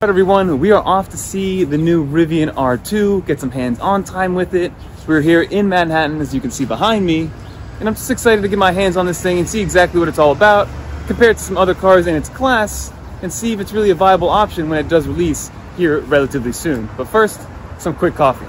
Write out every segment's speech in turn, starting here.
Alright everyone, we are off to see the new Rivian R2, get some hands-on time with it. We're here in Manhattan, as you can see behind me, and I'm just excited to get my hands on this thing and see exactly what it's all about, compare it to some other cars in its class, and see if it's really a viable option when it does release here relatively soon. But first, some quick coffee.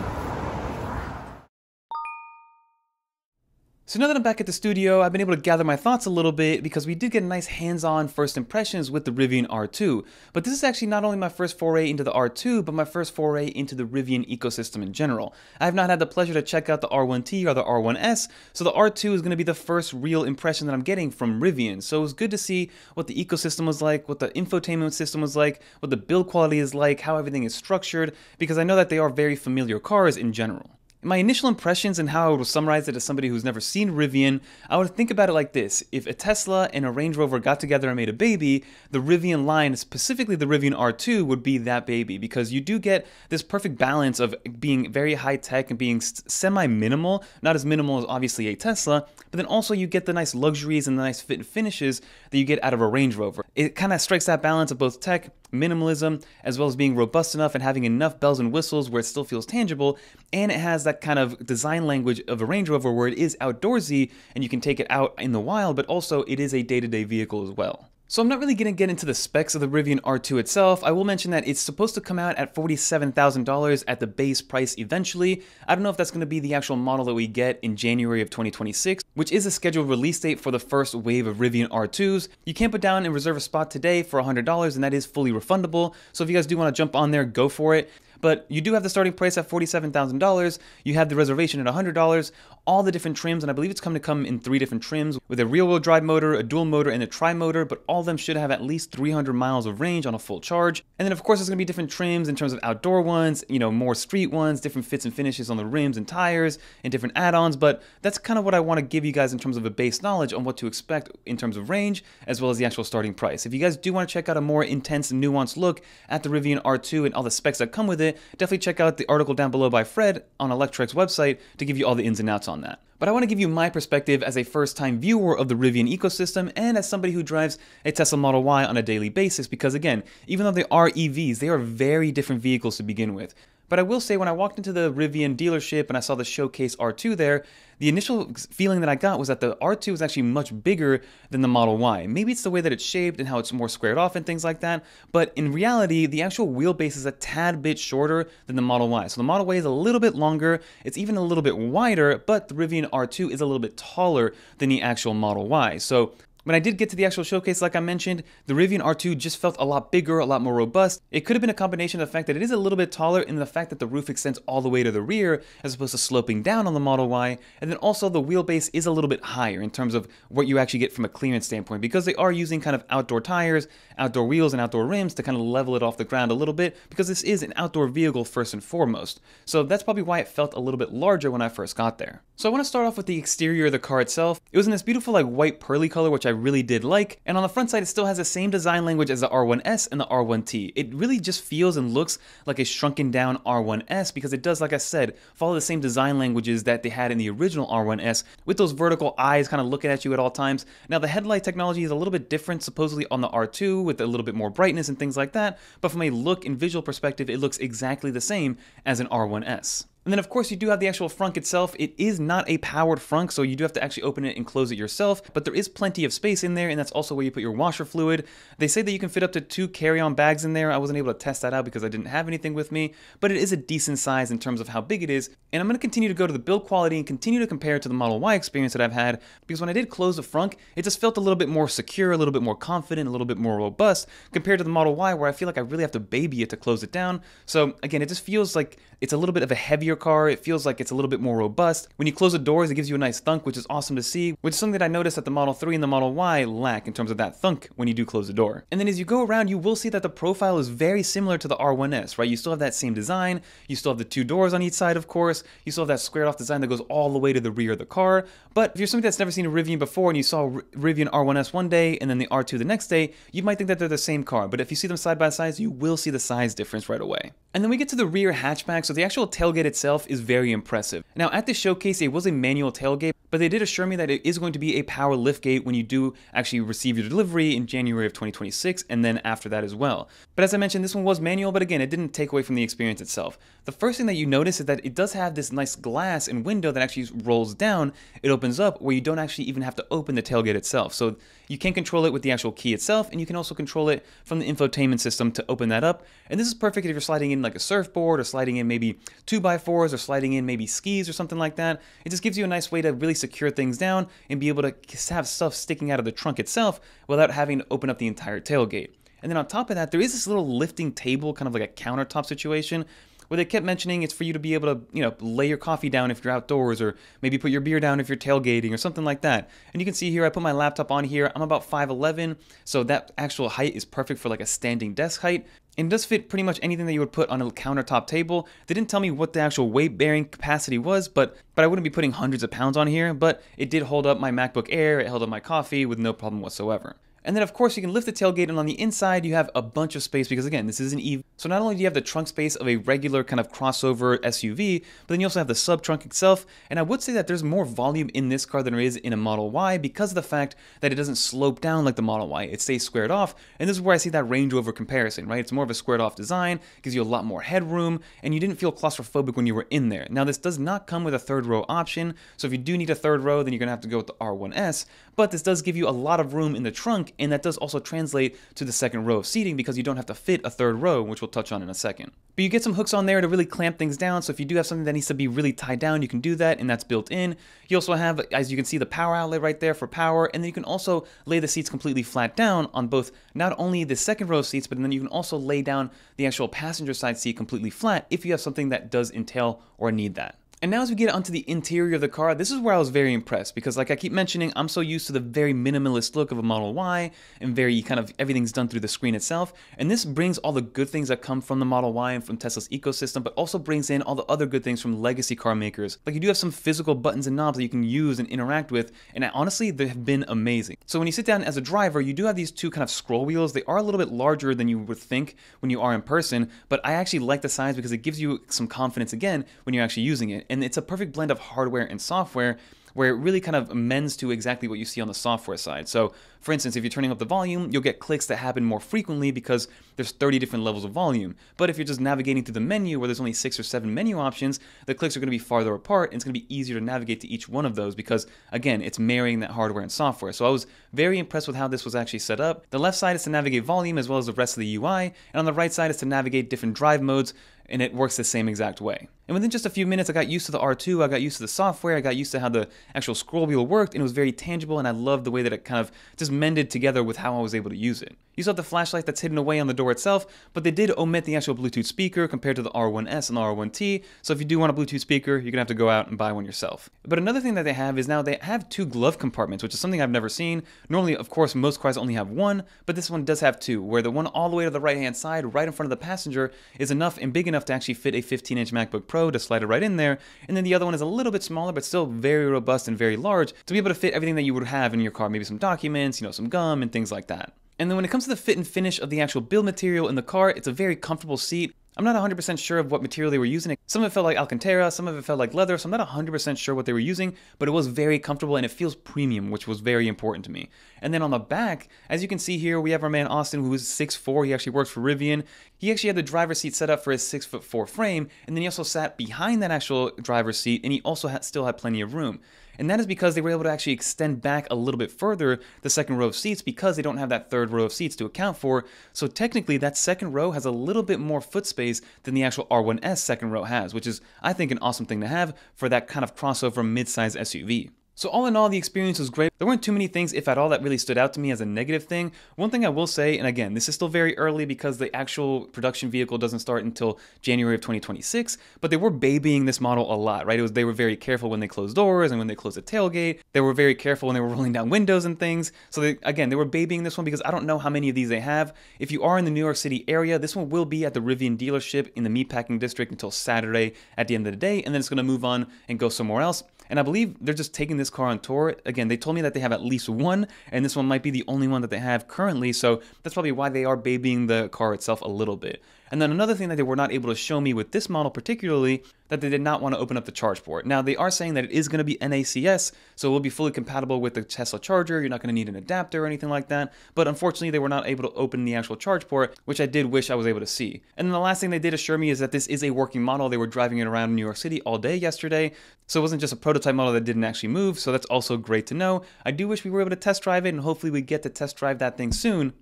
So now that I'm back at the studio, I've been able to gather my thoughts a little bit because we did get nice hands-on first impressions with the Rivian R2. But this is actually not only my first foray into the R2, but my first foray into the Rivian ecosystem in general. I have not had the pleasure to check out the R1T or the R1S, so the R2 is going to be the first real impression that I'm getting from Rivian. So it was good to see what the ecosystem was like, what the infotainment system was like, what the build quality is like, how everything is structured, because I know that they are very familiar cars in general. My initial impressions and how I would summarize it as somebody who's never seen Rivian, I would think about it like this. If a Tesla and a Range Rover got together and made a baby, the Rivian line, specifically the Rivian R2, would be that baby, because you do get this perfect balance of being very high-tech and being semi-minimal, not as minimal as obviously a Tesla, but then also you get the nice luxuries and the nice fit and finishes that you get out of a Range Rover. It kind of strikes that balance of both tech, minimalism, as well as being robust enough and having enough bells and whistles where it still feels tangible, and it has that kind of design language of a Range Rover where it is outdoorsy and you can take it out in the wild, but also it is a day-to-day vehicle as well. So I'm not really going to get into the specs of the Rivian R2 itself. I will mention that it's supposed to come out at $47,000 at the base price eventually. I don't know if that's going to be the actual model that we get in January of 2026, which is a scheduled release date for the first wave of Rivian R2s. You can put down and reserve a spot today for $100, and that is fully refundable. So if you guys do want to jump on there, go for it. But you do have the starting price at $47,000, you have the reservation at $100, all the different trims, and I believe it's going to come in 3 different trims, with a rear-wheel drive motor, a dual motor, and a tri-motor, but all of them should have at least 300 miles of range on a full charge. And then of course there's going to be different trims in terms of outdoor ones, more street ones, different fits and finishes on the rims and tires, and different add-ons, but that's kind of what I want to give you guys in terms of a base knowledge on what to expect in terms of range, as well as the actual starting price. If you guys do want to check out a more intense and nuanced look at the Rivian R2 and all the specs that come with it, definitely check out the article down below by Fred on Electrek's website to give you all the ins and outs on that. But I want to give you my perspective as a first-time viewer of the Rivian ecosystem and as somebody who drives a Tesla Model Y on a daily basis, because again, even though they are EVs, they are very different vehicles to begin with. But I will say, when I walked into the Rivian dealership and I saw the Showcase R2 there, the initial feeling that I got was that the R2 is actually much bigger than the Model Y. Maybe it's the way that it's shaped and how it's more squared off and things like that, but in reality, the actual wheelbase is a tad bit shorter than the Model Y. So the Model Y is a little bit longer, it's even a little bit wider, but the Rivian R2 is a little bit taller than the actual Model Y. So when I did get to the actual showcase, like I mentioned, the Rivian R2 just felt a lot bigger, a lot more robust. It could have been a combination of the fact that it is a little bit taller and the fact that the roof extends all the way to the rear as opposed to sloping down on the Model Y. And then also the wheelbase is a little bit higher in terms of what you actually get from a clearance standpoint, because they are using kind of outdoor tires, outdoor wheels, and outdoor rims to kind of level it off the ground a little bit, because this is an outdoor vehicle first and foremost. So that's probably why it felt a little bit larger when I first got there. So I want to start off with the exterior of the car itself. It was in this beautiful like white pearly color, which I really did like. And on the front side, it still has the same design language as the R1S and the R1T. It really just feels and looks like a shrunken down R1S, because it does, like I said, follow the same design languages that they had in the original R1S, with those vertical eyes kind of looking at you at all times. Now the headlight technology is a little bit different supposedly on the R2, with a little bit more brightness and things like that, but from a look and visual perspective, it looks exactly the same as an R1S. And then of course you do have the actual frunk itself. It is not a powered frunk, so you do have to actually open it and close it yourself, but there is plenty of space in there, and that's also where you put your washer fluid. They say that you can fit up to 2 carry-on bags in there. I wasn't able to test that out because I didn't have anything with me, but it is a decent size in terms of how big it is. And I'm going to continue to go to the build quality and continue to compare it to the Model Y experience that I've had, because when I did close the frunk, it just felt a little bit more secure, a little bit more confident, a little bit more robust compared to the Model Y, where I feel like I really have to baby it to close it down. So again, it just feels like it's a little bit of a heavier car. It feels like it's a little bit more robust. When you close the doors, it gives you a nice thunk, which is awesome to see, which is something that I noticed that the Model 3 and the Model Y lack in terms of that thunk when you do close the door. And then as you go around, you will see that the profile is very similar to the R1S, right? You still have that same design. You still have the 2 doors on each side, of course. You still have that squared off design that goes all the way to the rear of the car. But if you're somebody that's never seen a Rivian before and you saw Rivian R1S one day and then the R2 the next day, you might think that they're the same car. But if you see them side by side, you will see the size difference right away. And then we get to the rear hatchback. So the actual tailgate itself is very impressive. Now at the showcase, it was a manual tailgate, but they did assure me that it is going to be a power liftgate when you do actually receive your delivery in January of 2026, and then after that as well. But as I mentioned, this one was manual, but again, it didn't take away from the experience itself. The first thing that you notice is that it does have this nice glass and window that actually rolls down. It opens up where you don't actually even have to open the tailgate itself. So you can control it with the actual key itself, and you can also control it from the infotainment system to open that up. And this is perfect if you're sliding in like a surfboard, or sliding in maybe 2x4s, or sliding in maybe skis or something like that. It just gives you a nice way to really secure things down and be able to have stuff sticking out of the trunk itself without having to open up the entire tailgate. And then on top of that, there is this little lifting table, kind of like a countertop situation, where they kept mentioning it's for you to be able to, lay your coffee down if you're outdoors, or maybe put your beer down if you're tailgating or something like that. And you can see here, I put my laptop on here. I'm about 5'11", so that actual height is perfect for like a standing desk height. And it does fit pretty much anything that you would put on a countertop table. They didn't tell me what the actual weight bearing capacity was, but I wouldn't be putting hundreds of pounds on here, but it did hold up my MacBook Air, it held up my coffee with no problem whatsoever. And then of course you can lift the tailgate, and on the inside you have a bunch of space because again, this is an EV. So not only do you have the trunk space of a regular kind of crossover SUV, but then you also have the sub trunk itself. And I would say that there's more volume in this car than there is in a Model Y because of the fact that it doesn't slope down like the Model Y. It stays squared off. And this is where I see that Range Rover comparison, right? It's more of a squared off design, gives you a lot more headroom, and you didn't feel claustrophobic when you were in there. Now this does not come with a third row option. So if you do need a third row, then you're gonna have to go with the R1S, but this does give you a lot of room in the trunk, and that does also translate to the second row of seating because you don't have to fit a third row, which we'll touch on in a second. But you get some hooks on there to really clamp things down, so if you do have something that needs to be really tied down, you can do that, and that's built in. You also have, as you can see, the power outlet right there for power, and then you can also lay the seats completely flat down on both, not only the second row of seats, but then you can also lay down the actual passenger side seat completely flat if you have something that does entail or need that. And now as we get onto the interior of the car, this is where I was very impressed because like I keep mentioning, I'm so used to the very minimalist look of a Model Y and very kind of everything's done through the screen itself. And this brings all the good things that come from the Model Y and from Tesla's ecosystem, but also brings in all the other good things from legacy car makers. Like you do have some physical buttons and knobs that you can use and interact with, and honestly, they have been amazing. So when you sit down as a driver, you do have these two kind of scroll wheels. They are a little bit larger than you would think when you are in person, but I actually like the size because it gives you some confidence again when you're actually using it. And it's a perfect blend of hardware and software where it really kind of amends to exactly what you see on the software side. So for instance, if you're turning up the volume, you'll get clicks that happen more frequently because there's 30 different levels of volume. But if you're just navigating through the menu where there's only 6 or 7 menu options, the clicks are going to be farther apart, and it's going to be easier to navigate to each one of those because, again, it's marrying that hardware and software. So I was very impressed with how this was actually set up. The left side is to navigate volume as well as the rest of the UI, and on the right side is to navigate different drive modes, and it works the same exact way. And within just a few minutes, I got used to the R2, I got used to the software, I got used to how the actual scroll wheel worked, and it was very tangible, and I loved the way that it kind of just mended together with how I was able to use it. You still have the flashlight that's hidden away on the door itself, but they did omit the actual Bluetooth speaker compared to the R1S and the R1T, so if you do want a Bluetooth speaker, you're gonna have to go out and buy one yourself. But another thing that they have is now they have 2 glove compartments, which is something I've never seen. Normally, of course, most cars only have 1, but this one does have 2, where the one all the way to the right-hand side, right in front of the passenger, is enough and big enough to actually fit a 15-inch MacBook Pro to slide it right in there, and then the other one is a little bit smaller, but still very robust and very large to be able to fit everything that you would have in your car, maybe some documents, some gum and things like that. And then when it comes to the fit and finish of the actual build material in the car, it's a very comfortable seat. I'm not 100% sure of what material they were using. Some of it felt like Alcantara, some of it felt like leather, so I'm not 100% sure what they were using, but it was very comfortable and it feels premium, which was very important to me. And then on the back, as you can see here, we have our man Austin, who is 6'4", he actually works for Rivian. He actually had the driver's seat set up for his 6'4" frame, and then he also sat behind that actual driver's seat, and he also still had plenty of room. And that is because they were able to actually extend back a little bit further the second row of seats because they don't have that third row of seats to account for. So technically that second row has a little bit more foot space than the actual R1S second row has, which is, I think, an awesome thing to have for that kind of crossover mid-size SUV. So all in all, the experience was great. There weren't too many things, if at all, that really stood out to me as a negative thing. One thing I will say, and again, this is still very early because the actual production vehicle doesn't start until January of 2026, but they were babying this model a lot, right? They were very careful when they closed doors and when they closed the tailgate. They were very careful when they were rolling down windows and things. So they were babying this one because I don't know how many of these they have. If you are in the New York City area, this one will be at the Rivian dealership in the Meatpacking District until Saturday at the end of the day, and then it's going to move on and go somewhere else. And I believe they're just taking this car on tour. Again, they told me that they have at least one, and this one might be the only one that they have currently, so that's probably why they are babying the car itself a little bit. And then another thing that they were not able to show me with this model particularly, that they did not want to open up the charge port. Now, they are saying that it is going to be NACS, so it will be fully compatible with the Tesla charger. You're not going to need an adapter or anything like that. But unfortunately, they were not able to open the actual charge port, which I did wish I was able to see. And then the last thing they did assure me is that this is a working model. They were driving it around New York City all day yesterday, so it wasn't just a prototype model that didn't actually move, so that's also great to know. I do wish we were able to test drive it, and hopefully we get to test drive that thing soon.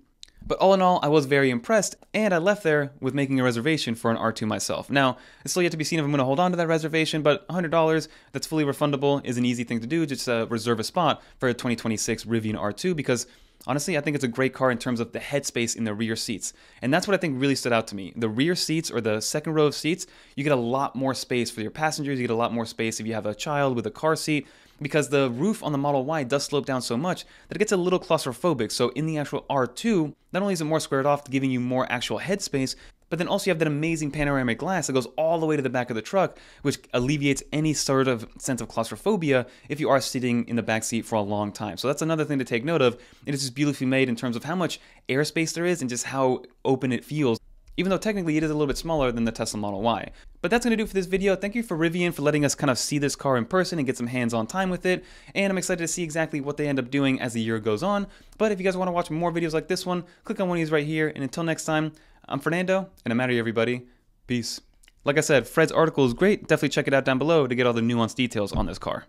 But all in all, I was very impressed, and I left there with making a reservation for an R2 myself. Now, it's still yet to be seen if I'm going to hold on to that reservation, but $100 that's fully refundable is an easy thing to do. Just reserve a spot for a 2026 Rivian R2, because honestly, I think it's a great car in terms of the headspace in the rear seats. And that's what I think really stood out to me. The rear seats, or the second row of seats, you get a lot more space for your passengers. You get a lot more space if you have a child with a car seat, because the roof on the Model Y does slope down so much that it gets a little claustrophobic. So in the actual R2, not only is it more squared off, giving you more actual headspace, but then also you have that amazing panoramic glass that goes all the way to the back of the truck, which alleviates any sort of sense of claustrophobia if you are sitting in the back seat for a long time. So that's another thing to take note of. It is just beautifully made in terms of how much airspace there is and just how open it feels, even though technically it is a little bit smaller than the Tesla Model Y. But that's going to do for this video. Thank you for Rivian for letting us kind of see this car in person and get some hands-on time with it. And I'm excited to see exactly what they end up doing as the year goes on. But if you guys want to watch more videos like this one, click on one of these right here. And until next time, I'm Fernando, and I'm out of here, everybody. Peace. Like I said, Fred's article is great. Definitely check it out down below to get all the nuanced details on this car.